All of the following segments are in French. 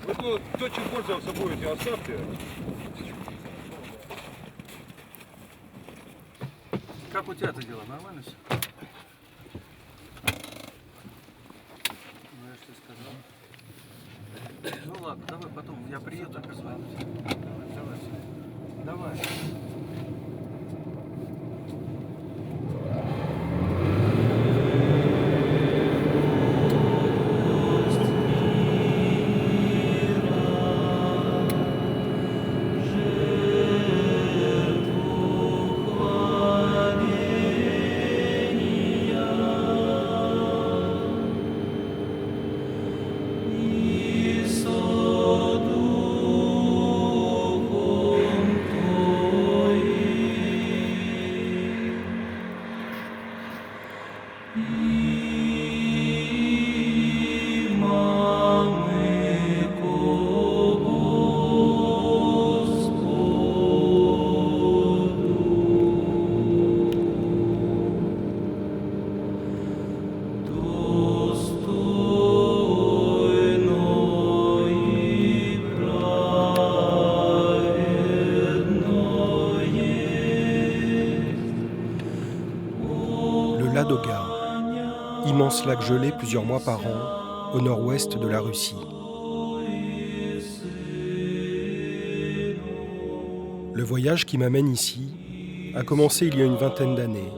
Вот, ну, кто чем пользовался будете, оставьте. Как у тебя это дело? Нормально все? Ну, я что сказал. Ну ладно, давай потом. Я приеду, позвоню. Давай. Le Ladoga, immense lac gelé plusieurs mois par an, au nord-ouest de la Russie. Le voyage qui m'amène ici a commencé il y a une vingtaine d'années.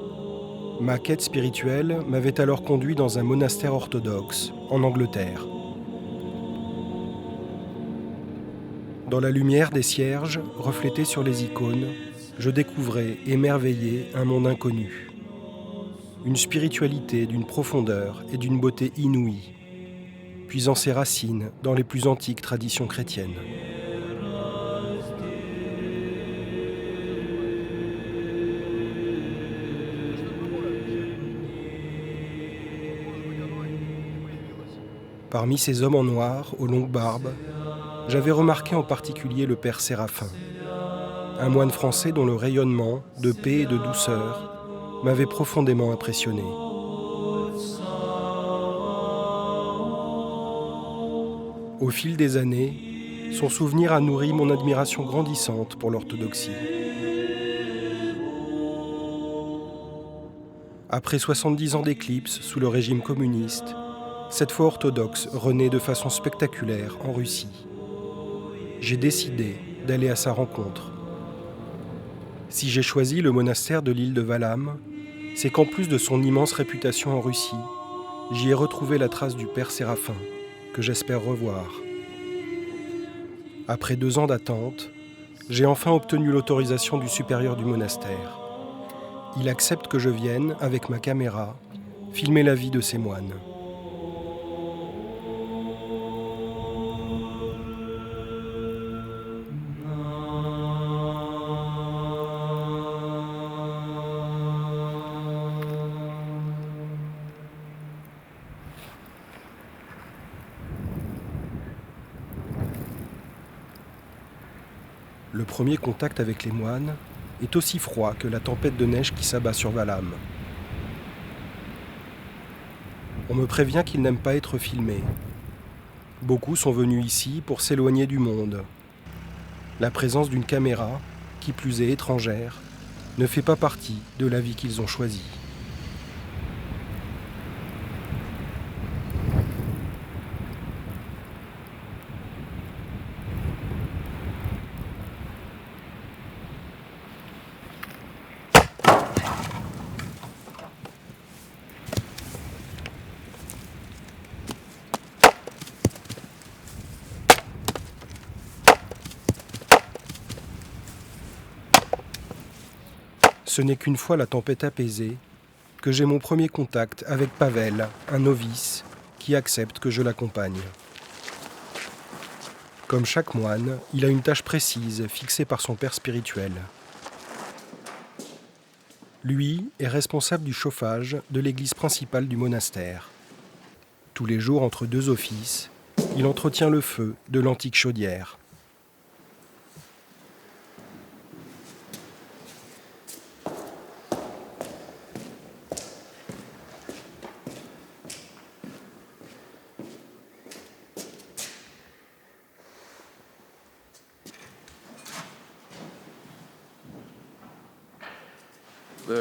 Ma quête spirituelle m'avait alors conduit dans un monastère orthodoxe, en Angleterre. Dans la lumière des cierges, reflétée sur les icônes, je découvrais, émerveillé, un monde inconnu. Une spiritualité d'une profondeur et d'une beauté inouïe, puisant ses racines dans les plus antiques traditions chrétiennes. Parmi ces hommes en noir, aux longues barbes, j'avais remarqué en particulier le père Séraphin, un moine français dont le rayonnement de paix et de douceur m'avait profondément impressionné. Au fil des années, son souvenir a nourri mon admiration grandissante pour l'orthodoxie. Après 70 ans d'éclipse sous le régime communiste, cette foi orthodoxe renaît de façon spectaculaire en Russie. J'ai décidé d'aller à sa rencontre. Si j'ai choisi le monastère de l'île de Valam, c'est qu'en plus de son immense réputation en Russie, j'y ai retrouvé la trace du père Séraphin, que j'espère revoir. Après 2 ans d'attente, j'ai enfin obtenu l'autorisation du supérieur du monastère. Il accepte que je vienne, avec ma caméra, filmer la vie de ces moines. Le premier contact avec les moines est aussi froid que la tempête de neige qui s'abat sur Valam. On me prévient qu'ils n'aiment pas être filmés. Beaucoup sont venus ici pour s'éloigner du monde. La présence d'une caméra, qui plus est étrangère, ne fait pas partie de la vie qu'ils ont choisie. Ce n'est qu'une fois la tempête apaisée que j'ai mon premier contact avec Pavel, un novice, qui accepte que je l'accompagne. Comme chaque moine, il a une tâche précise fixée par son père spirituel. Lui est responsable du chauffage de l'église principale du monastère. Tous les jours, entre 2 offices, il entretient le feu de l'antique chaudière.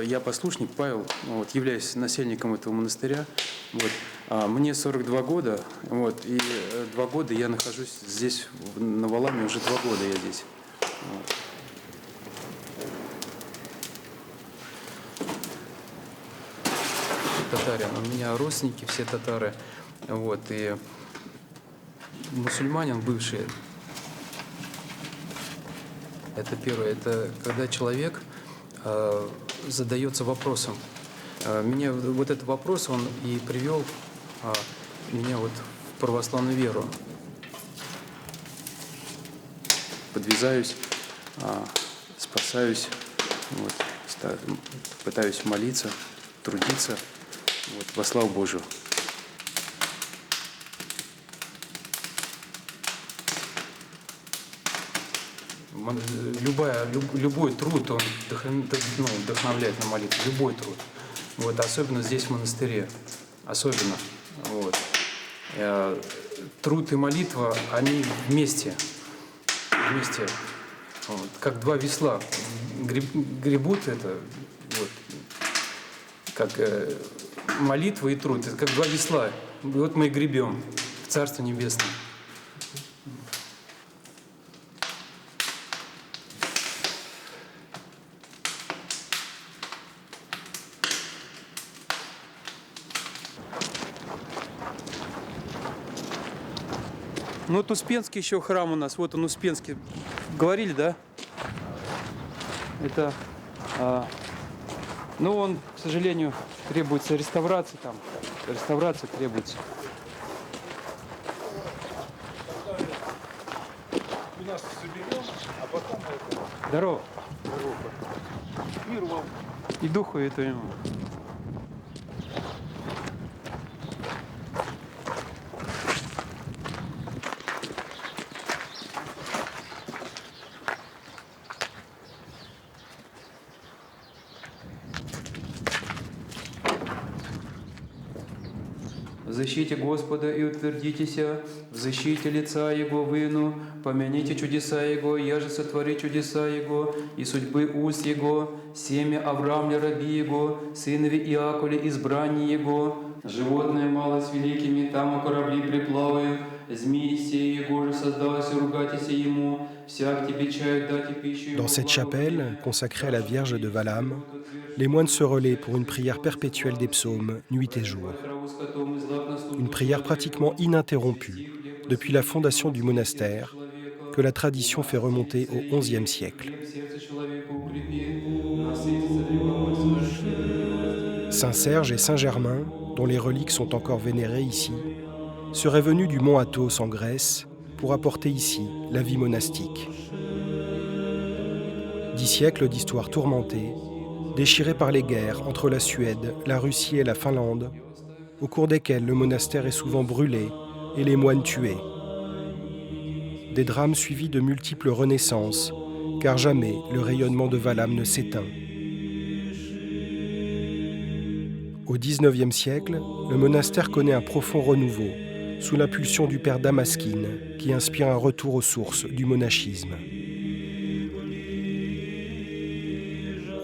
я послушник Павел, вот, являюсь насельником этого монастыря. Вот. Мне 42 года, вот, и 2 года я нахожусь здесь, на Валааме, уже 2 года я здесь. Вот. Татарин, у меня родственники все татары, вот, и мусульманин бывший. Это первое, это когда человек задается вопросом. Меня вот этот вопрос, он и привел меня вот в православную веру. Подвязаюсь, спасаюсь, вот, пытаюсь молиться, трудиться, вот, во славу Божию. Любой труд, он вдохновляет на молитву, любой труд. Вот, особенно здесь, в монастыре. Особенно. Вот. Труд и молитва, они вместе. Вот, как два весла. Гребут это, вот, как молитва и труд. Это как два весла. И вот мы и гребем в Царство Небесное. Ну вот Успенский еще храм у нас, вот он Успенский. Говорили, да? Это, ну он, к сожалению, требуется реставрации там. Реставрация требуется. У нас соберем, а потом... Здорово. Здорово. Мир вам. И духу и твоему. Защите Господа и утвердитесь, в защите лица Его выну, помяните чудеса Его, яже сотвори чудеса Его, и судьбы уст Его, семя Авраамля раби Его, сынове Иаковле избрание Его, животное мало с великими, там у корабли приплаваю, змеи сей Его же создалось, ругайтесь Ему, всяк тебе чаю дать и пищу. Dans cette chapelle, consacrée à la Vierge de Valaam, les moines se relaient pour une prière perpétuelle des psaumes, nuit et jour. Une prière pratiquement ininterrompue depuis la fondation du monastère, que la tradition fait remonter au XIe siècle. Saint Serge et Saint Germain, dont les reliques sont encore vénérées ici, seraient venus du mont Athos en Grèce pour apporter ici la vie monastique. 10 siècles d'histoire tourmentée, déchirée par les guerres entre la Suède, la Russie et la Finlande, au cours desquelles le monastère est souvent brûlé et les moines tués. Des drames suivis de multiples renaissances, car jamais le rayonnement de Valaam ne s'éteint. Au XIXe siècle, le monastère connaît un profond renouveau, sous l'impulsion du père Damaskine, qui inspire un retour aux sources du monachisme.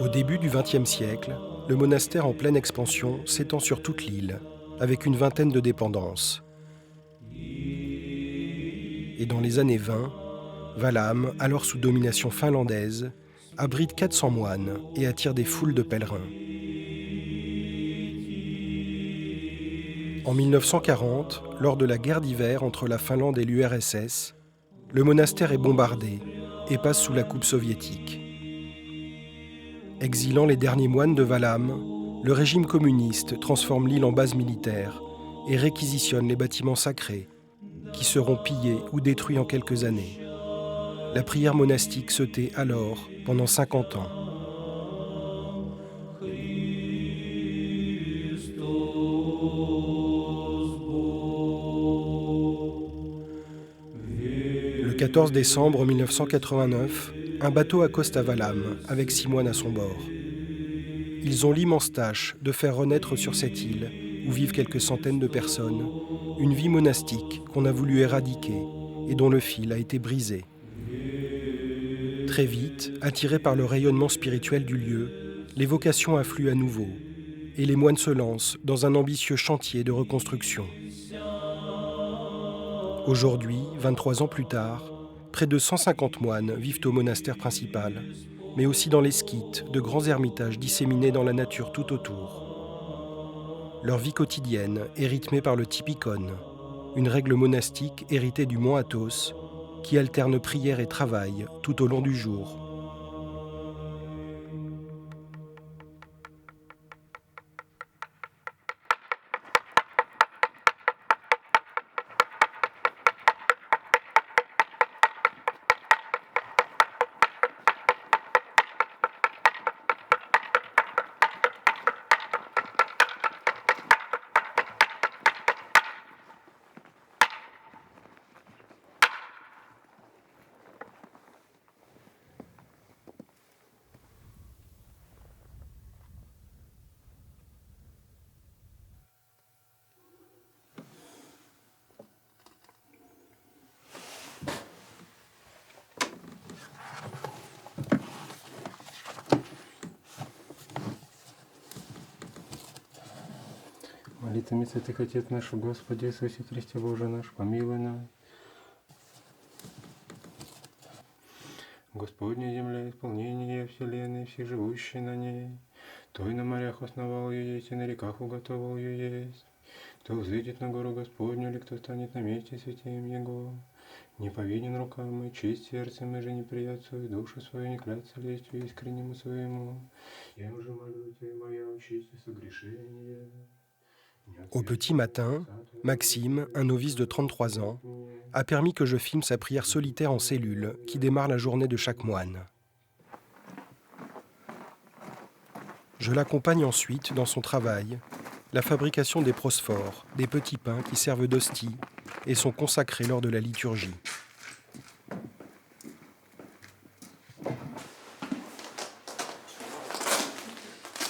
Au début du XXe siècle, le monastère en pleine expansion s'étend sur toute l'île, avec une vingtaine de dépendances. Et dans les années 20, Valaam, alors sous domination finlandaise, abrite 400 moines et attire des foules de pèlerins. En 1940, lors de la guerre d'hiver entre la Finlande et l'URSS, le monastère est bombardé et passe sous la coupe soviétique. Exilant les derniers moines de Valaam, le régime communiste transforme l'île en base militaire et réquisitionne les bâtiments sacrés, qui seront pillés ou détruits en quelques années. La prière monastique se tait alors pendant 50 ans. Le 14 décembre 1989, un bateau accoste à Valaam avec 6 moines à son bord. Ils ont l'immense tâche de faire renaître sur cette île, où vivent quelques centaines de personnes, une vie monastique qu'on a voulu éradiquer et dont le fil a été brisé. Très vite, attirés par le rayonnement spirituel du lieu, les vocations affluent à nouveau et les moines se lancent dans un ambitieux chantier de reconstruction. Aujourd'hui, 23 ans plus tard, près de 150 moines vivent au monastère principal, mais aussi dans les skythes, de grands ermitages disséminés dans la nature tout autour. Leur vie quotidienne est rythmée par le typikon, une règle monastique héritée du mont Athos, qui alterne prière et travail tout au long du jour. Молитвами святых Отец наш, Господи Иисусе Христе Боже наш, помилуй нас. Господня земля, исполнение вселенной, все живущие на ней. Кто и на морях основал ее есть, и на реках уготовал ее есть. Кто взойдет на гору Господню, или кто станет на месте святым Его. Не повинен рукам и честь сердцем, и же неприят свою душу свою, не кляться лестью искреннему своему. Я уже молю Тебя, моя очисти согрешение. Au petit matin, Maxime, un novice de 33 ans, a permis que je filme sa prière solitaire en cellule qui démarre la journée de chaque moine. Je l'accompagne ensuite dans son travail, la fabrication des prosphores, des petits pains qui servent d'hostie et sont consacrés lors de la liturgie.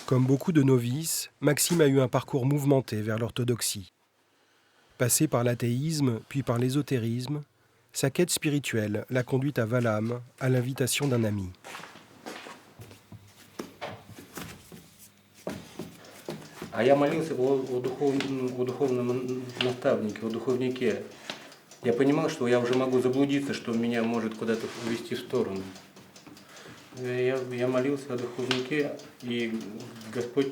Comme beaucoup de novices, Maxime a eu un parcours mouvementé vers l'orthodoxie. Passé par l'athéisme, puis par l'ésotérisme, sa quête spirituelle l'a conduit à Valham, à l'invitation d'un ami. А я молился о духовном наставнике, о духовнике. Я понимал, что я уже могу заблудиться, что меня может куда-то увести в сторону. Я молился о духовнике, и Господь...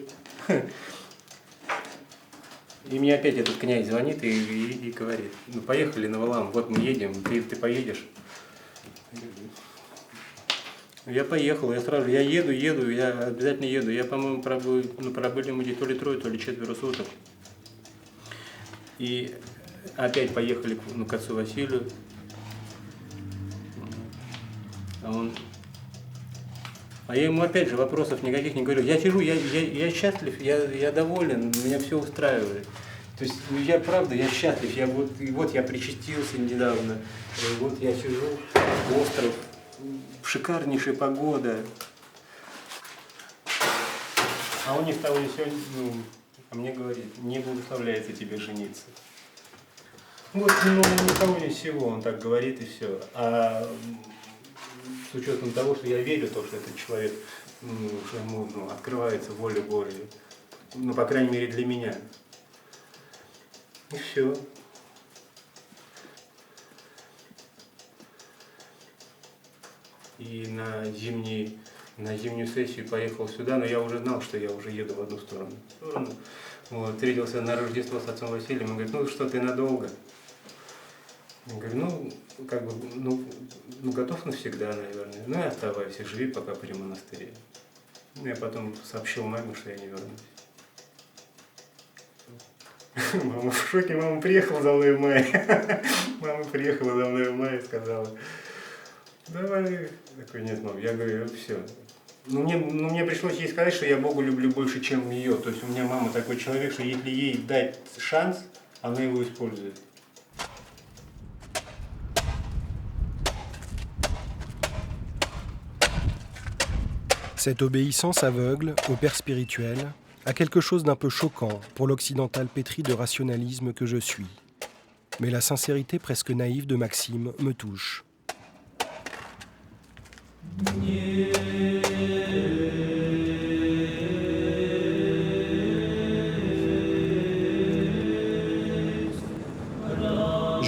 И мне опять этот князь звонит и говорит: ну поехали на Валаам, вот мы едем, ты поедешь. Я поехал, я сразу, я еду, я обязательно еду. Я, по-моему, пробыли мы то ли 3, то ли 4 суток. И опять поехали к отцу Василию. А я ему опять же вопросов никаких не говорю. Я сижу, я счастлив, я доволен, меня все устраивает. То есть я правда, я счастлив. Вот я причастился недавно. Вот я сижу, остров, шикарнейшая погода. А у них того и все, а мне говорит: не благословляется тебе жениться. Вот, никого не всего, он так говорит и все. А с учетом того, что я верю в то, что этот человек, что ему открывается воля Божья, по крайней мере для меня. И все. И на зимнюю сессию поехал сюда, но я уже знал, что я уже еду в одну сторону. Вот, встретился на Рождество с отцом Василием, он говорит: ну что, ты надолго? Я говорю: готов навсегда, наверное. Ну и оставайся, живи пока при монастыре. Я потом сообщил маме, что я не вернусь. Мама в шоке, мама приехала за мной в мае. Мама приехала за мной в мае и сказала: давай. Такой: нет, мам, я говорю: все. Мне пришлось ей сказать, что я Бога люблю больше, чем ее. То есть у меня мама такой человек, что если ей дать шанс, она его использует. Cette obéissance aveugle au père spirituel a quelque chose d'un peu choquant pour l'occidental pétri de rationalisme que je suis. Mais la sincérité presque naïve de Maxime me touche.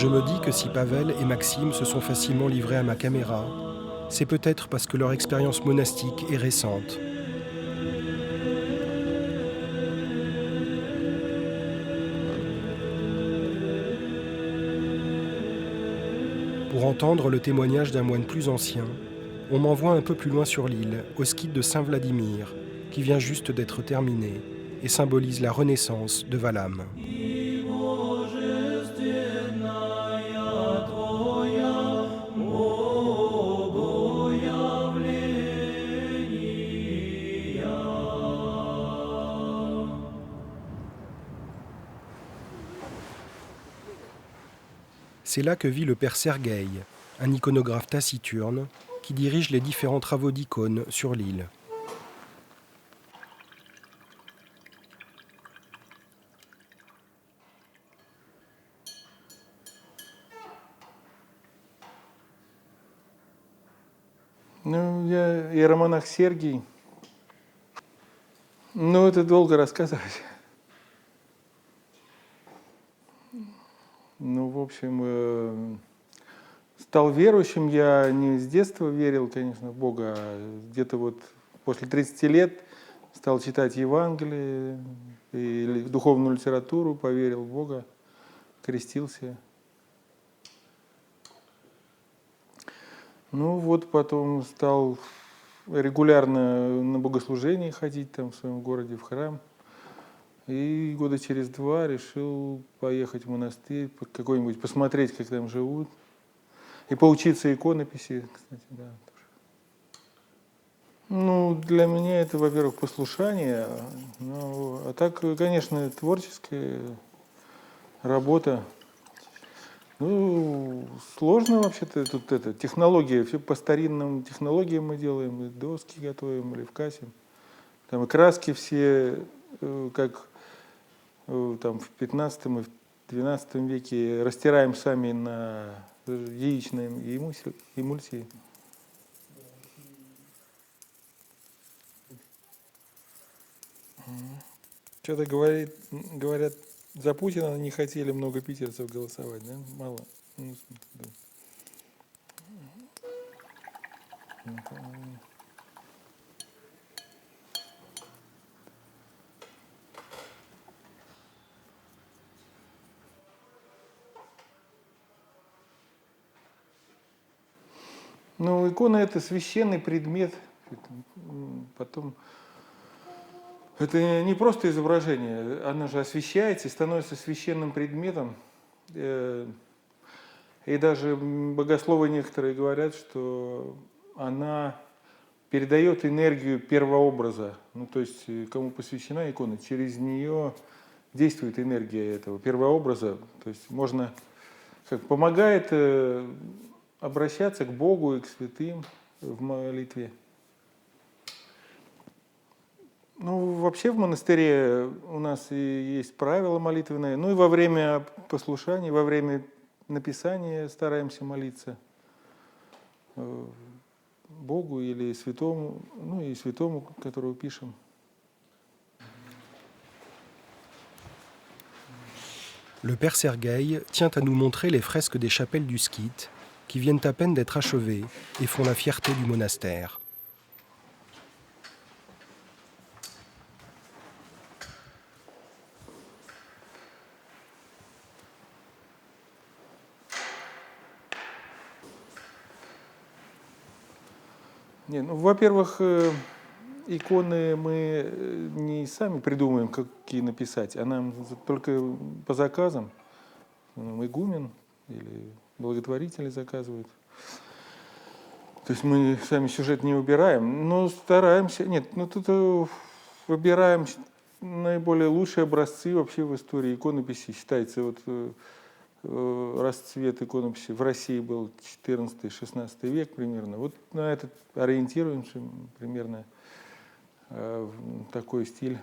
Je me dis que si Pavel et Maxime se sont facilement livrés à ma caméra, c'est peut-être parce que leur expérience monastique est récente. Pour entendre le témoignage d'un moine plus ancien, on m'envoie un peu plus loin sur l'île, au skite de Saint-Vladimir, qui vient juste d'être terminé et symbolise la renaissance de Valam. C'est là que vit le père Sergueï, un iconographe taciturne qui dirige les différents travaux d'icônes sur l'île. Ну, я иеромонах Сергий. Ну, это долго рассказывать. Ну, в общем, стал верующим я не с детства верил, конечно, в Бога, а где-то вот после 30 лет стал читать Евангелие и духовную литературу, поверил в Бога, крестился. Ну вот потом стал регулярно на богослужение ходить там в своем городе, в храм. И года через 2 решил поехать в монастырь, какой-нибудь посмотреть, как там живут. И поучиться иконописи, кстати, да. Ну, для меня это, во-первых, послушание, ну, а так, конечно, творческая работа. Ну, сложно вообще-то тут это, технология, все по старинным технологиям мы делаем, и доски готовим, или вкасим. Там и краски все, как там в 15 и в 12 веке, растираем сами на яичной эмульсии. Что-то говорят, за Путина не хотели много питерцев голосовать, да? Мало. Ну, да. Ну, икона — это священный предмет. Потом это не просто изображение, она же освящается и становится священным предметом. И даже богословы некоторые говорят, что она передает энергию первообраза. Ну, то есть, кому посвящена икона, через нее действует энергия этого первообраза. То есть можно, как помогает обращаться к Богу и к святым в молитве. Ну, вообще в монастыре у нас и есть правила молитвенные. Ну и во время послушания, во время написания стараемся молиться Богу или святому, ну и святому, которого pишем. Le père Sergueï tient à nous montrer les fresques des chapelles du Skite qui viennent à peine d'être achevées et font la fierté du monastère. Не, ну, во-первых, иконы мы не сами придумываем, какие написать, а нам только по заказам. Игумен или благотворители заказывают. То есть мы сами сюжет не убираем, но стараемся. Нет, ну тут выбираем наиболее лучшие образцы вообще в истории иконописи. Считается, вот расцвет иконописи в России был 14-16 век примерно. Вот на этот ориентируемся примерно такой стиль.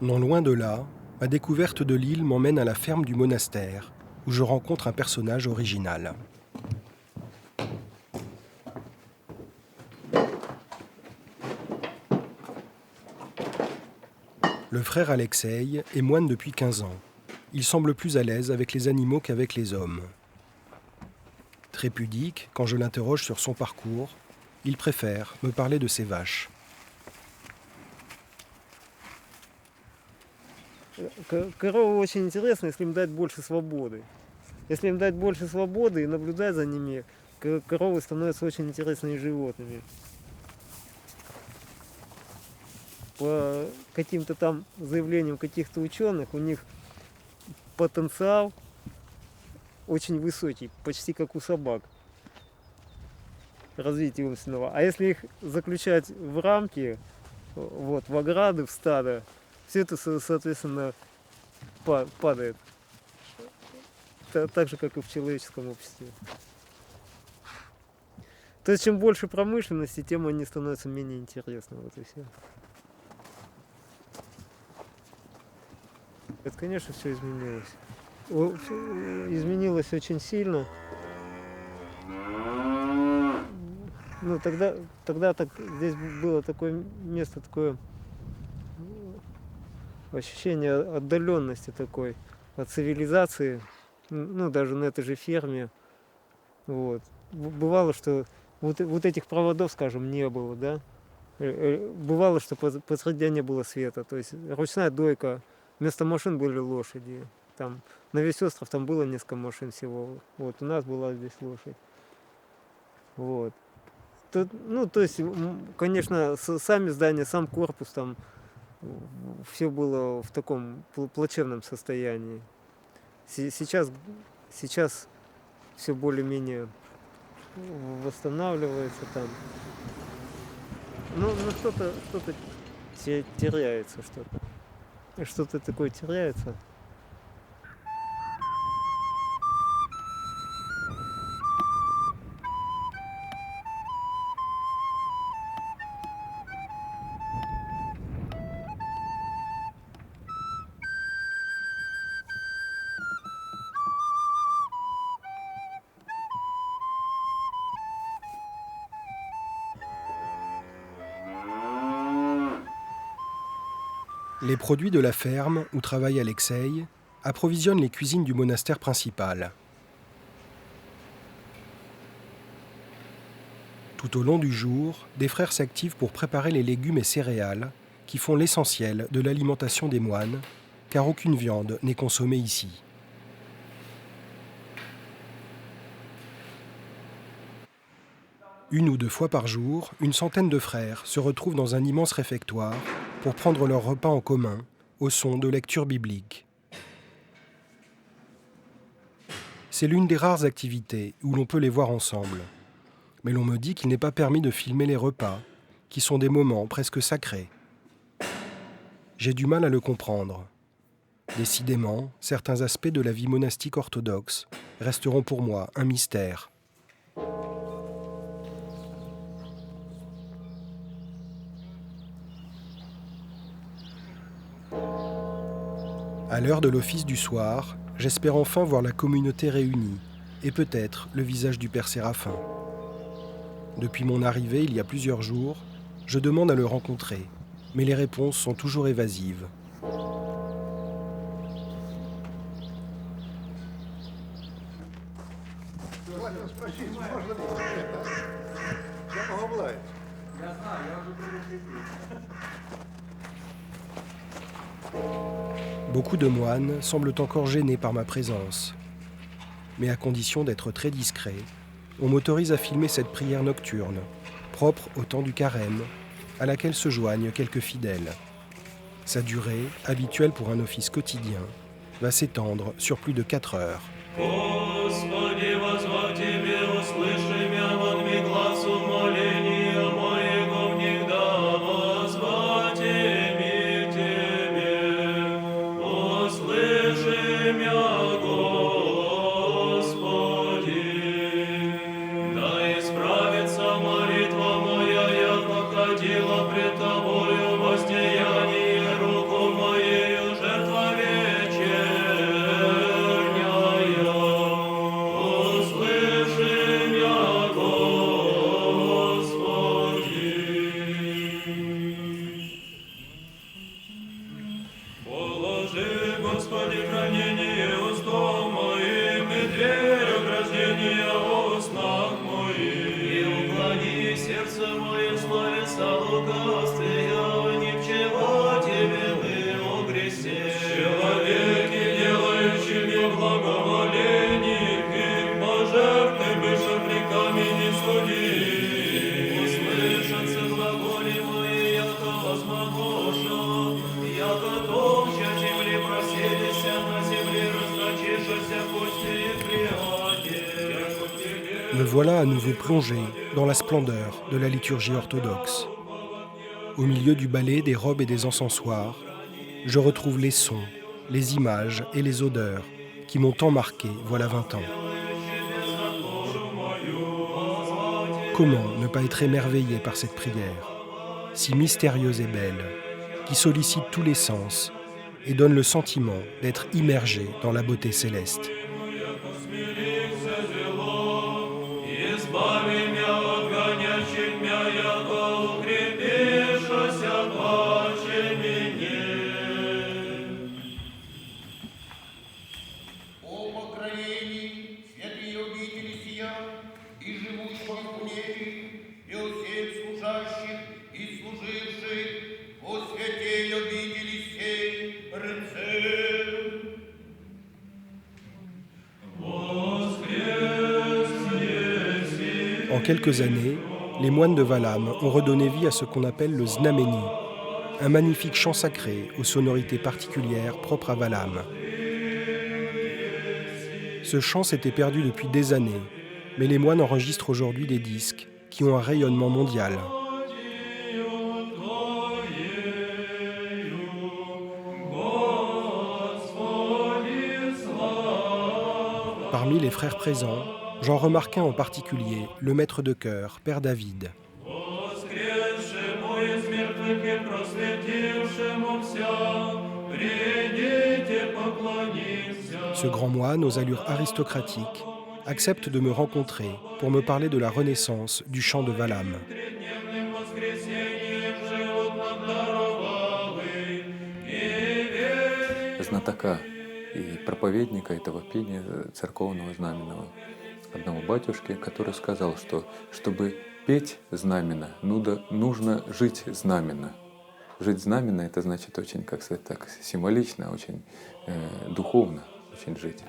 Non loin de là, ma découverte de l'île m'emmène à la ferme du monastère, où je rencontre un personnage original. Le frère Alexei est moine depuis 15 ans. Il semble plus à l'aise avec les animaux qu'avec les hommes. Très pudique, quand je l'interroge sur son parcours, il préfère me parler de ses vaches. Коровы очень интересны, если им дать больше свободы. Если им дать больше свободы и наблюдать за ними, коровы становятся очень интересными животными. По каким-то там заявлениям каких-то ученых, у них потенциал очень высокий, почти как у собак, развития умственного. А если их заключать в рамки, вот, в ограды, в стадо, все это, соответственно, падает. Так же, как и в человеческом обществе. То есть, чем больше промышленности, тем они становятся менее интересны. Вот и все. Это, конечно, все изменилось. Изменилось очень сильно. Ну, тогда так, здесь было такое место, такое ощущение отдаленности такой от цивилизации. Ну, даже на этой же ферме. Вот. Бывало, что вот этих проводов, скажем, не было, да. Бывало, что посреди не было света. То есть ручная дойка. Вместо машин были лошади. Там, на весь остров там было несколько машин всего. Вот, у нас была здесь лошадь. Вот. Ну, то есть, конечно, сами здания, сам корпус, там все было в таком плачевном состоянии. Сейчас все более-менее восстанавливается там. Ну что-то теряется, что-то такое теряется. Les produits de la ferme où travaille Alexei approvisionnent les cuisines du monastère principal. Tout au long du jour, des frères s'activent pour préparer les légumes et céréales qui font l'essentiel de l'alimentation des moines, car aucune viande n'est consommée ici. Une ou deux fois par jour, une centaine de frères se retrouvent dans un immense réfectoire pour prendre leur repas en commun, au son de lectures bibliques. C'est l'une des rares activités où l'on peut les voir ensemble. Mais l'on me dit qu'il n'est pas permis de filmer les repas, qui sont des moments presque sacrés. J'ai du mal à le comprendre. Décidément, certains aspects de la vie monastique orthodoxe resteront pour moi un mystère. À l'heure de l'office du soir, j'espère enfin voir la communauté réunie et peut-être le visage du Père Séraphin. Depuis mon arrivée il y a plusieurs jours, je demande à le rencontrer, mais les réponses sont toujours évasives. Beaucoup de moines semblent encore gênés par ma présence. Mais à condition d'être très discret, on m'autorise à filmer cette prière nocturne, propre au temps du carême, à laquelle se joignent quelques fidèles. Sa durée, habituelle pour un office quotidien, va s'étendre sur plus de 4 heures. voilà à nouveau plongé dans la splendeur de la liturgie orthodoxe. Au milieu du ballet des robes et des encensoirs, je retrouve les sons, les images et les odeurs qui m'ont tant marqué voilà 20 ans. Comment ne pas être émerveillé par cette prière, si mystérieuse et belle, qui sollicite tous les sens et donne le sentiment d'être immergé dans la beauté céleste. En quelques années, les moines de Vallam ont redonné vie à ce qu'on appelle le znameni, un magnifique chant sacré aux sonorités particulières propres à Vallam. Ce chant s'était perdu depuis des années, mais les moines enregistrent aujourd'hui des disques qui ont un rayonnement mondial. Parmi les frères présents, j'en remarque un en particulier, le maître de chœur, Père David. Ce grand moine aux allures aristocratiques accepte de me rencontrer pour me parler de la renaissance du chant de Vallam. Знатока и проповедника этого пения церковного знаменного, одного батюшки, который сказал, что чтобы петь знаменно, нужно жить знаменно. Жить знаменно — это значит очень, как сказать так, символично, очень духовно, очень жить.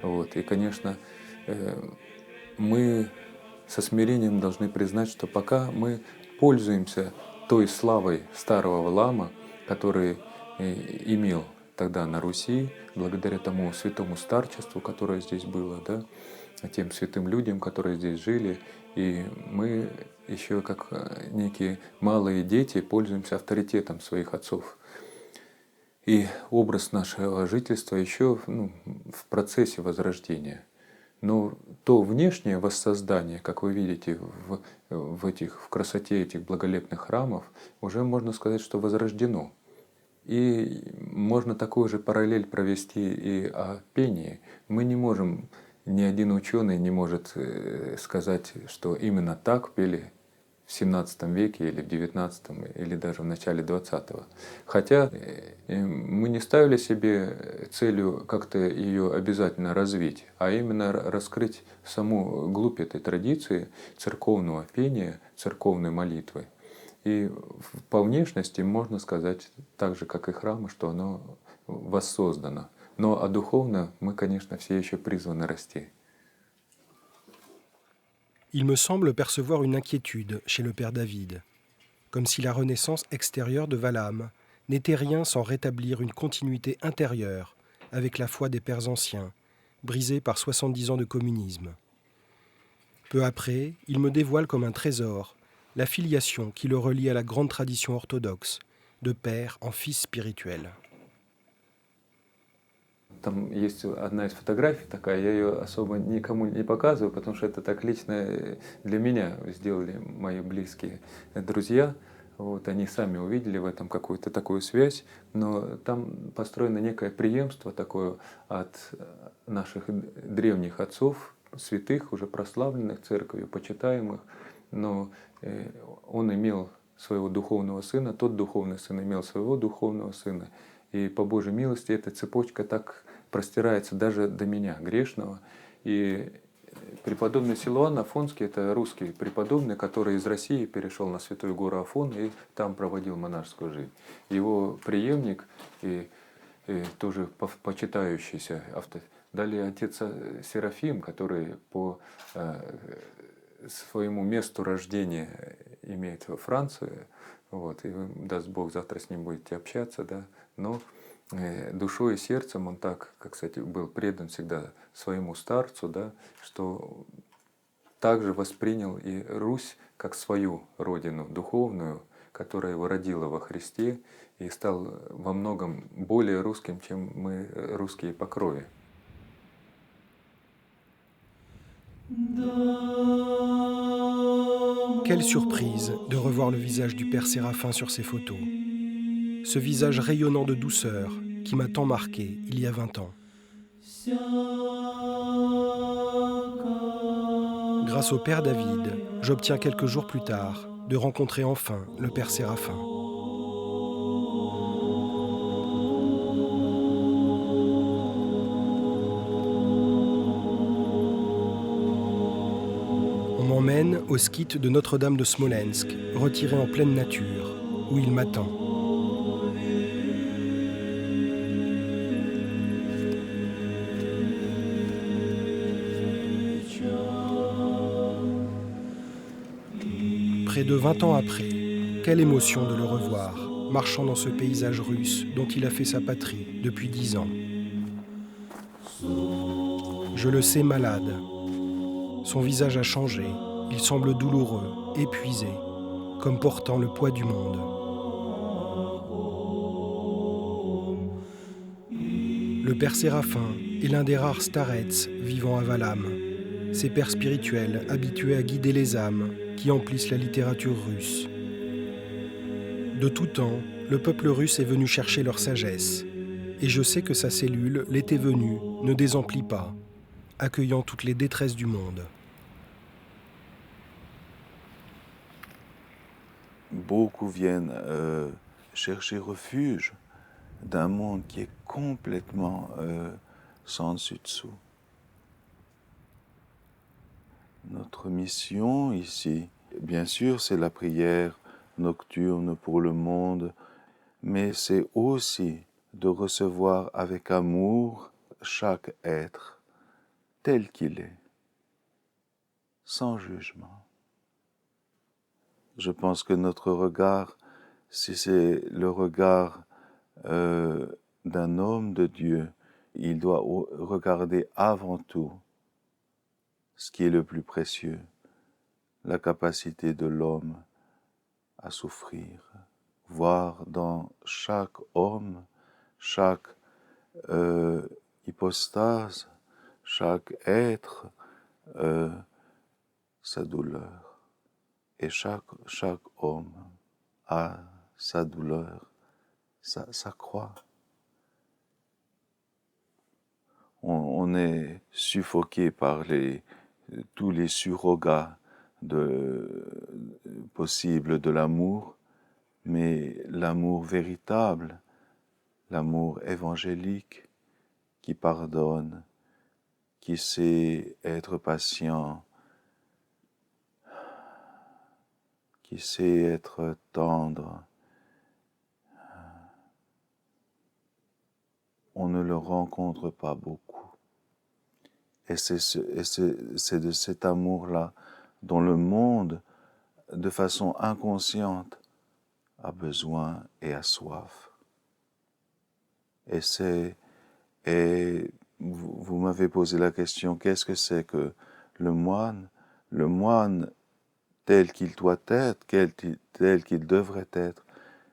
Вот. И, конечно, мы со смирением должны признать, что пока мы пользуемся той славой старого Валаама, который имел тогда на Руси, благодаря тому святому старчеству, которое здесь было, да, тем святым людям, которые здесь жили, и мы еще как некие малые дети пользуемся авторитетом своих отцов. И образ нашего жительства еще в процессе возрождения. Но то внешнее воссоздание, как вы видите в красоте этих благолепных храмов, уже можно сказать, что возрождено. И можно такую же параллель провести и о пении. Мы не можем, ни один ученый не может сказать, что именно так пели в XVII веке или в XIX, или даже в начале XX. Хотя мы не ставили себе целью как-то ее обязательно развить, а именно раскрыть саму глубь этой традиции церковного пения, церковной молитвы. И по внешности можно сказать так же, как и храмы, что оно воссоздано. Но духовно мы, конечно, все еще призваны расти. Il me semble percevoir une inquiétude chez le père David, comme si la renaissance extérieure de Vallam n'était rien sans rétablir une continuité intérieure avec la foi des pères anciens, brisée par 70 ans de communisme. Peu après, il me dévoile comme un trésor la filiation qui le relie à la grande tradition orthodoxe, de père en fils spirituel. Там есть одна из фотографий такая, я ее особо никому не показываю, потому что это так лично для меня сделали мои близкие друзья. Вот, они сами увидели в этом какую-то такую связь, но там построено некое преемство такое от наших древних отцов, святых, уже прославленных церковью, почитаемых, но он имел своего духовного сына, тот духовный сын имел своего духовного сына. И по Божьей милости эта цепочка так простирается даже до меня, грешного. И преподобный Силуан Афонский, это русский преподобный, который из России перешел на Святую гору Афон и там проводил монашескую жизнь. Его преемник и тоже почитающийся автор. Далее отец Серафим, который по своему месту рождения имеет во Франции, вот, и вы, даст Бог, завтра с ним будете общаться, да, но душой и сердцем он так, как, кстати, был предан всегда своему старцу, да, что также воспринял и Русь как свою родину духовную, которая его родила во Христе, и стал во многом более русским, чем мы, русские по крови. Quelle surprise de revoir le visage du père Séraphin sur ces photos. Ce visage rayonnant de douceur qui m'a tant marqué il y a 20 ans. Grâce au père David, j'obtiens quelques jours plus tard de rencontrer enfin le père Séraphin. On m'emmène au skite de Notre-Dame de Smolensk, retiré en pleine nature, où il m'attend. Près de 20 ans après, quelle émotion de le revoir, marchant dans ce paysage russe dont il a fait sa patrie depuis 10 ans. Je le sais malade. Son visage a changé, il semble douloureux, épuisé, comme portant le poids du monde. Le père Séraphin est l'un des rares starets vivant à Valam, ces pères spirituels habitués à guider les âmes qui emplissent la littérature russe. De tout temps, le peuple russe est venu chercher leur sagesse, et je sais que sa cellule, l'été venu, ne désemplit pas, accueillant toutes les détresses du monde. Beaucoup viennent chercher refuge d'un monde qui est complètement sans dessus-dessous. Notre mission ici, bien sûr, c'est la prière nocturne pour le monde, mais c'est aussi de recevoir avec amour chaque être tel qu'il est, sans jugement. Je pense que notre regard, si c'est le regard d'un homme de Dieu, il doit regarder avant tout ce qui est le plus précieux, la capacité de l'homme à souffrir, voir dans chaque homme, chaque hypostase, chaque être, sa douleur. Et chaque homme a sa douleur, sa croix. On est suffoqué par tous les surrogats possibles de l'amour, mais l'amour véritable, l'amour évangélique qui pardonne, qui sait être patient, qui sait être tendre, on ne le rencontre pas beaucoup. Et c'est de cet amour-là dont le monde, de façon inconsciente, a besoin et a soif. Et vous m'avez posé la question, qu'est-ce que c'est que le moine? Le moine, tel qu'il doit être, tel qu'il devrait être,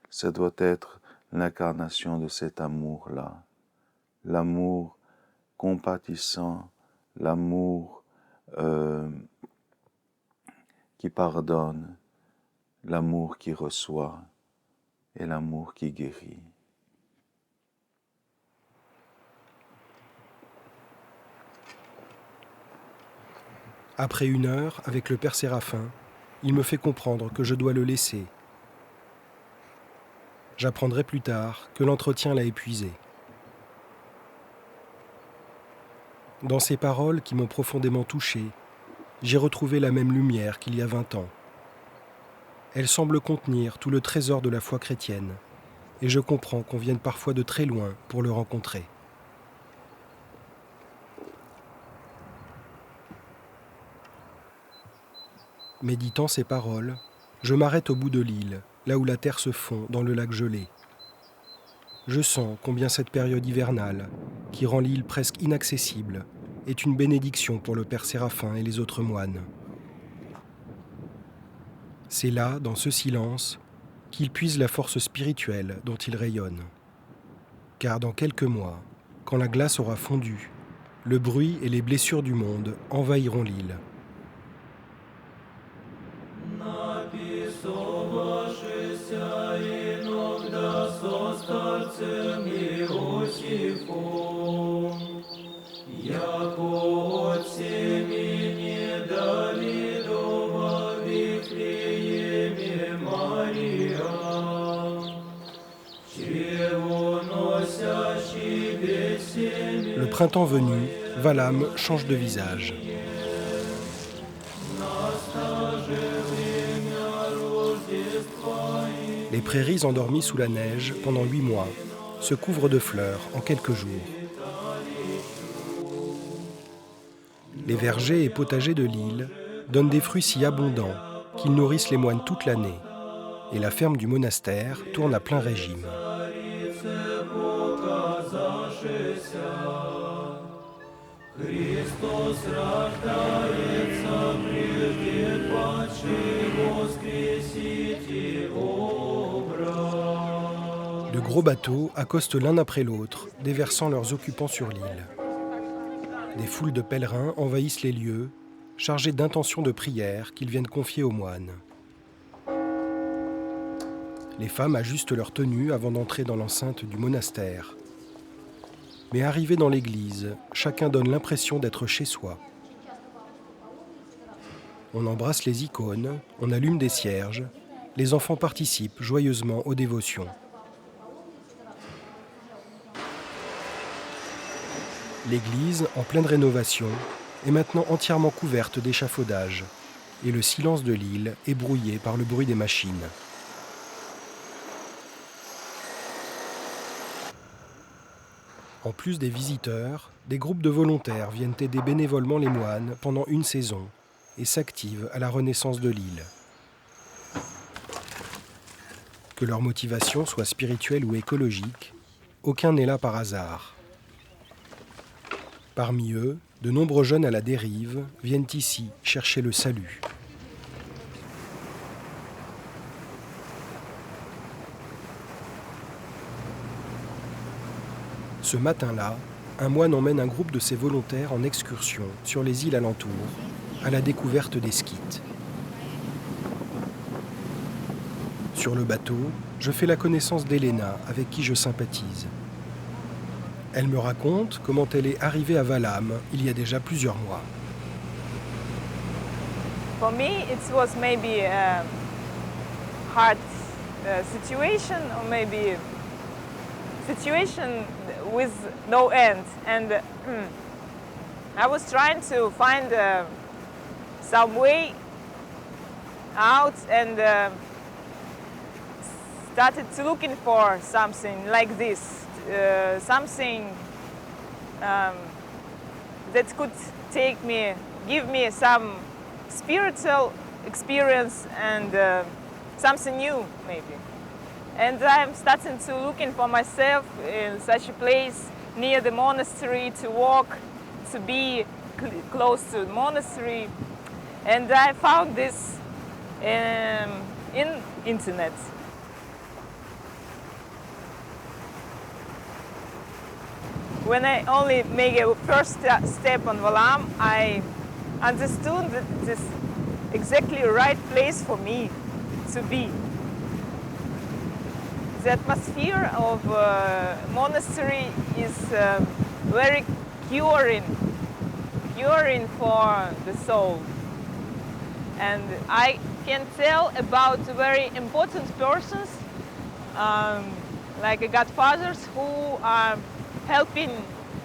ça doit être l'incarnation de cet amour-là. L'amour compatissant, l'amour qui pardonne, l'amour qui reçoit et l'amour qui guérit. Après 1 heure, avec le père Séraphin, il me fait comprendre que je dois le laisser. J'apprendrai plus tard que l'entretien l'a épuisé. Dans ces paroles qui m'ont profondément touché, j'ai retrouvé la même lumière qu'il y a 20 ans. Elle semble contenir tout le trésor de la foi chrétienne, et je comprends qu'on vienne parfois de très loin pour le rencontrer. Méditant ces paroles, je m'arrête au bout de l'île, là où la terre se fond dans le lac gelé. Je sens combien cette période hivernale, qui rend l'île presque inaccessible, est une bénédiction pour le père Séraphin et les autres moines. C'est là, dans ce silence, qu'il puise la force spirituelle dont il rayonne. Car dans quelques mois, quand la glace aura fondu, le bruit et les blessures du monde envahiront l'île. Le printemps venu, Valham change de visage. Les prairies endormies sous la neige pendant 8 mois se couvrent de fleurs en quelques jours. Les vergers et potagers de l'île donnent des fruits si abondants qu'ils nourrissent les moines toute l'année, et la ferme du monastère tourne à plein régime. De gros bateaux accostent l'un après l'autre, déversant leurs occupants sur l'île. Des foules de pèlerins envahissent les lieux, chargés d'intentions de prière qu'ils viennent confier aux moines. Les femmes ajustent leur tenue avant d'entrer dans l'enceinte du monastère. Mais arrivés dans l'église, chacun donne l'impression d'être chez soi. On embrasse les icônes, on allume des cierges, les enfants participent joyeusement aux dévotions. L'église, en pleine rénovation, est maintenant entièrement couverte d'échafaudages, et le silence de l'île est brouillé par le bruit des machines. En plus des visiteurs, des groupes de volontaires viennent aider bénévolement les moines pendant une saison et s'activent à la renaissance de l'île. Que leur motivation soit spirituelle ou écologique, aucun n'est là par hasard. Parmi eux, de nombreux jeunes à la dérive viennent ici chercher le salut. Ce matin-là, un moine emmène un groupe de ses volontaires en excursion sur les îles alentours, à la découverte des skythes. Sur le bateau, je fais la connaissance d'Elena, avec qui je sympathise. Elle me raconte comment elle est arrivée à Valham il y a déjà plusieurs mois. For me, it was maybe a hard situation, or maybe situation with no end. And I was trying to find some way out, and started to looking for something like this. Something that could give me some spiritual experience and something new, maybe. And I'm starting to looking for myself in such a place near the monastery to walk, to be close to the monastery. And I found this in internet. When I only make a first step on Valham, I understood that this is exactly the right place for me to be. The atmosphere of monastery is very curing for the soul. And I can tell about very important persons, like godfathers, who are helping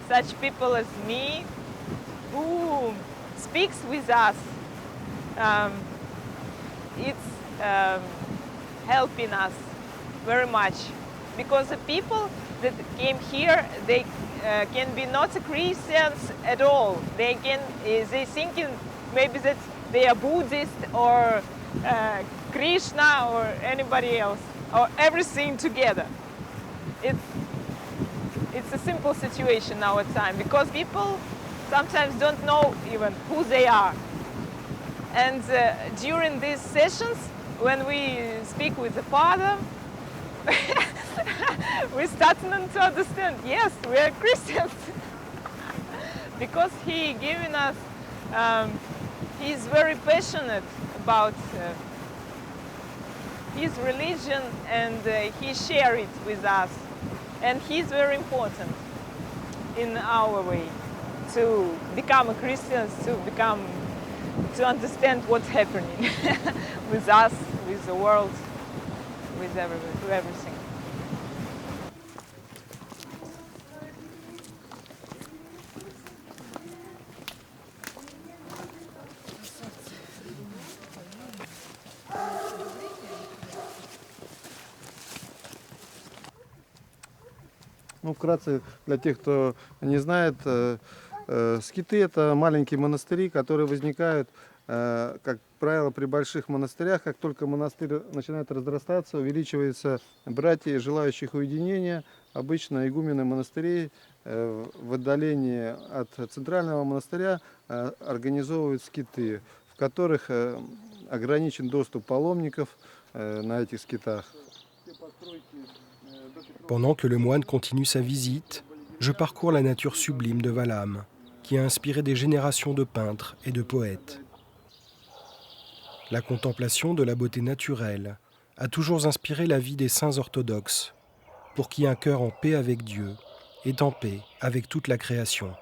such people as me, who speaks with us. It's helping us very much, because the people that came here, they can be not Christians at all. They thinking maybe that they are Buddhist or Krishna or anybody else, or everything together. It's a simple situation now at time, because people sometimes don't know even who they are. And during these sessions, when we speak with the Father, we start to understand, yes, we are Christians. Because he given us, he's very passionate about his religion, and he shares it with us. And he's very important in our way to become a Christian, to understand what's happening with us, with the world, with everything. Ну, вкратце, для тех, кто не знает, скиты – это маленькие монастыри, которые возникают, как правило, при больших монастырях. Как только монастырь начинает разрастаться, увеличивается братья, желающих уединения. Обычно игумены монастырей в отдалении от центрального монастыря организовывают скиты, в которых ограничен доступ паломников на этих скитах. Pendant que le moine continue sa visite, je parcours la nature sublime de Valham, qui a inspiré des générations de peintres et de poètes. La contemplation de la beauté naturelle a toujours inspiré la vie des saints orthodoxes, pour qui un cœur en paix avec Dieu est en paix avec toute la création.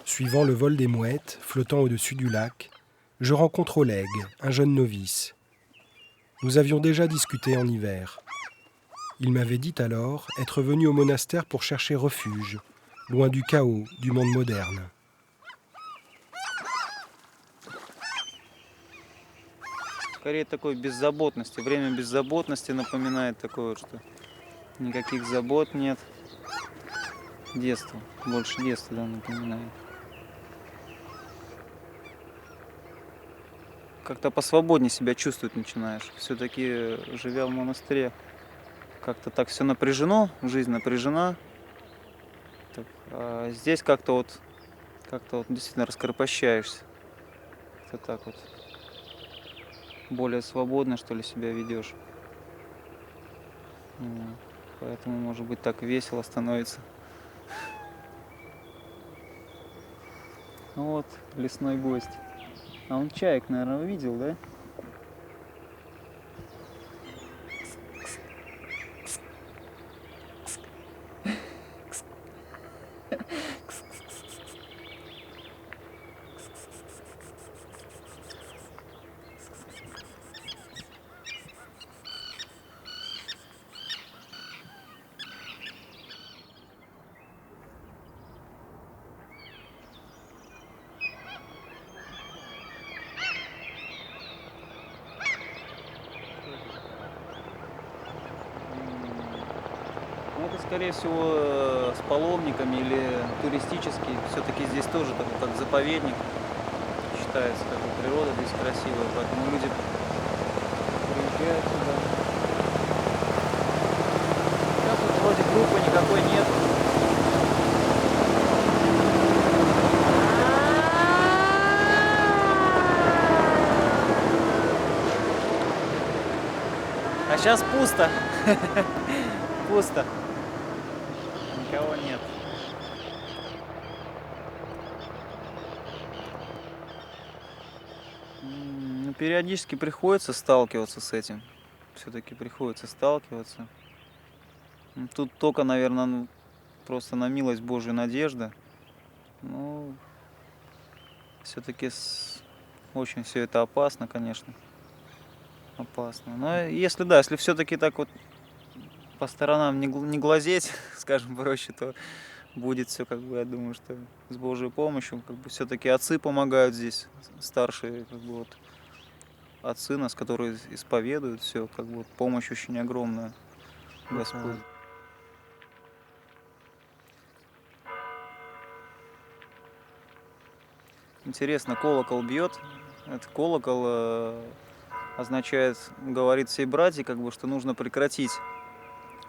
Suivant le vol des mouettes flottant au-dessus du lac, je rencontre Oleg, un jeune novice. Nous avions déjà discuté en hiver. Il m'avait dit alors être venu au monastère pour chercher refuge, loin du chaos du monde moderne. Скорее такой беззаботности. Время беззаботности напоминает такое, что никаких забот нет. Детство. Больше детства, да, напоминает. Как-то посвободнее себя чувствовать начинаешь. Все-таки, живя в монастыре, как-то так все напряжено, жизнь напряжена. Так, а здесь как-то вот действительно раскрепощаешься. Как-то так вот. Более свободно, что ли, себя ведешь. Поэтому, может быть, так весело становится. Вот, лесной гость. А он чаек, наверное, видел, да? Это, скорее всего, с паломниками или туристически. Все-таки здесь тоже такой, как заповедник считается, как бы природа здесь красивая, поэтому люди приезжают сюда. Сейчас вот вроде группы никакой нет. А сейчас пусто. Пусто. Никого нет. Периодически приходится сталкиваться с этим. Все-таки приходится сталкиваться. Тут только, наверное, просто на милость Божию надежда. Ну, все-таки очень все это опасно, конечно. Опасно. Но если все-таки так вот по сторонам не глазеть, скажем проще, то будет все, как бы, я думаю, что с Божьей помощью, как бы, все-таки отцы помогают здесь, старшие, как бы, вот, отцы нас, которые исповедуют, все, как бы, вот, помощь очень огромная, Господь. Интересно, колокол бьет. Этот колокол означает, говорит всей братья, как бы, что нужно прекратить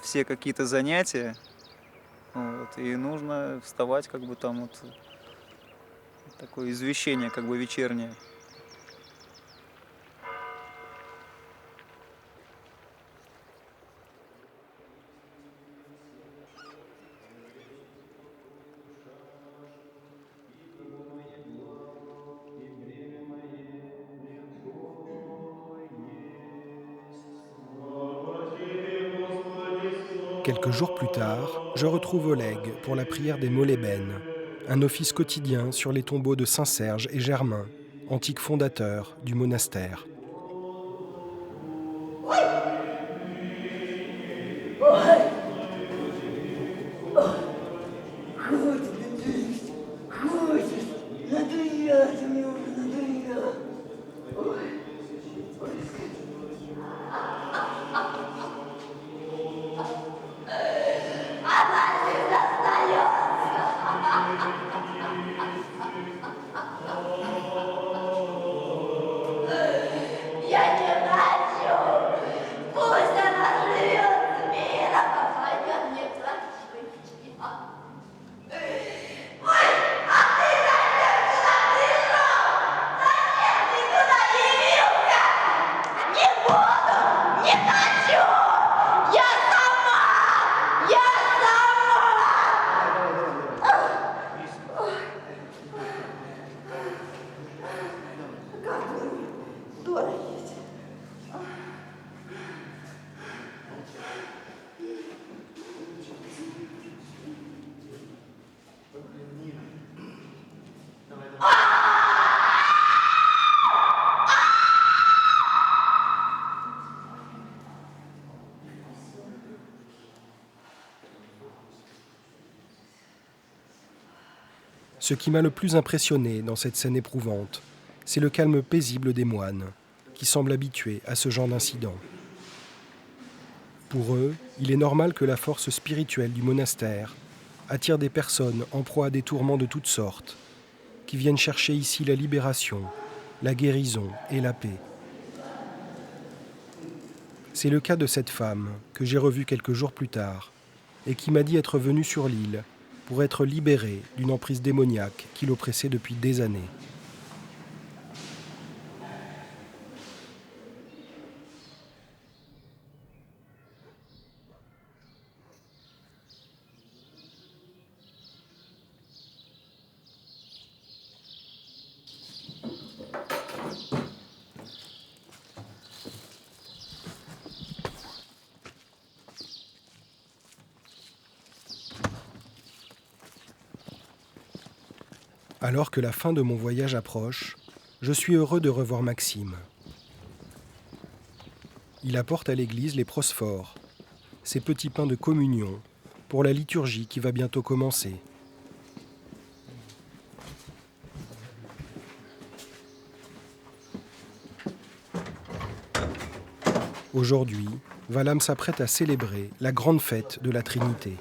все какие-то занятия, вот, и нужно вставать, как бы, там вот Такое извещение как бы вечернее. Quelques jours plus tard, je retrouve Oleg pour la prière des Molébènes, un office quotidien sur les tombeaux de Saint-Serge et Germain, antiques fondateurs du monastère. Ce qui m'a le plus impressionné dans cette scène éprouvante, c'est le calme paisible des moines, qui semblent habitués à ce genre d'incident. Pour eux, il est normal que la force spirituelle du monastère attire des personnes en proie à des tourments de toutes sortes, qui viennent chercher ici la libération, la guérison et la paix. C'est le cas de cette femme que j'ai revue quelques jours plus tard et qui m'a dit être venue sur l'île pour être libérée d'une emprise démoniaque qui l'oppressait depuis des années. Alors que la fin de mon voyage approche, je suis heureux de revoir Maxime. Il apporte à l'église les prosphores, ces petits pains de communion, pour la liturgie qui va bientôt commencer. Aujourd'hui, Valam s'apprête à célébrer la grande fête de la Trinité.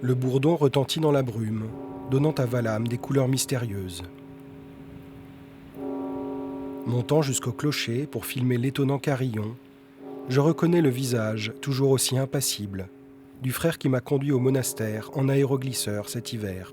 Le bourdon retentit dans la brume, donnant à Valam des couleurs mystérieuses. Montant jusqu'au clocher pour filmer l'étonnant carillon, je reconnais le visage, toujours aussi impassible, du frère qui m'a conduit au monastère en aéroglisseur cet hiver.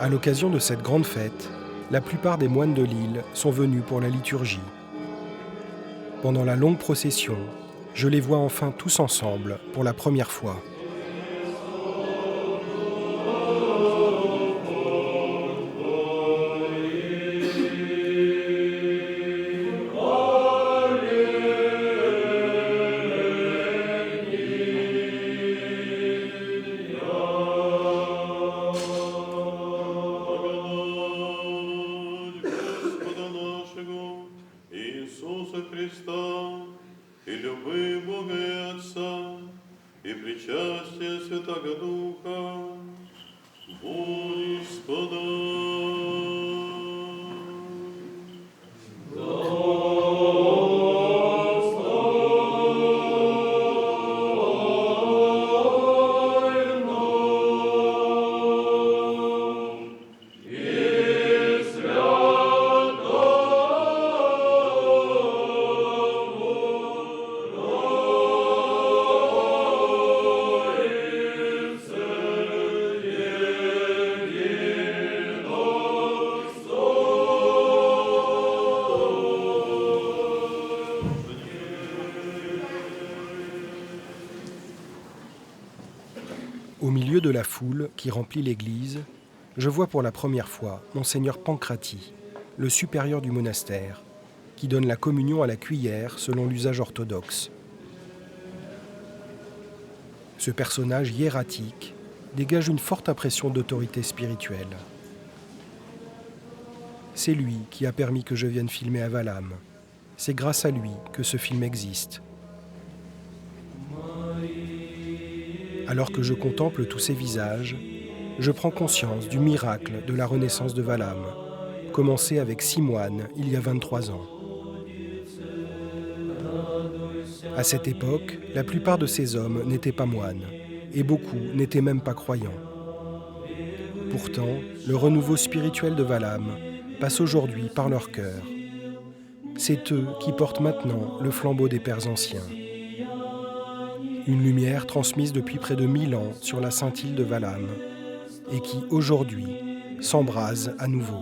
À l'occasion de cette grande fête, la plupart des moines de l'île sont venus pour la liturgie. Pendant la longue procession, je les vois enfin tous ensemble pour la première fois. Au milieu de la foule qui remplit l'église, je vois pour la première fois Monseigneur Pancrati, le supérieur du monastère, qui donne la communion à la cuillère selon l'usage orthodoxe. Ce personnage hiératique dégage une forte impression d'autorité spirituelle. C'est lui qui a permis que je vienne filmer à Valham. C'est grâce à lui que ce film existe. Alors que je contemple tous ces visages, je prends conscience du miracle de la renaissance de Valham, commencé avec 6 moines il y a 23 ans. À cette époque, la plupart de ces hommes n'étaient pas moines, et beaucoup n'étaient même pas croyants. Pourtant, le renouveau spirituel de Valham passe aujourd'hui par leur cœur. C'est eux qui portent maintenant le flambeau des pères anciens. Une lumière transmise depuis près de 1000 ans sur la sainte île de Valham et qui, aujourd'hui, s'embrase à nouveau.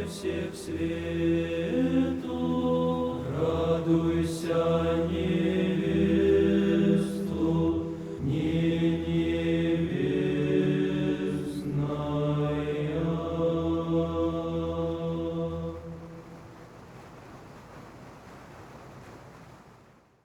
Всех свету, радуйся, не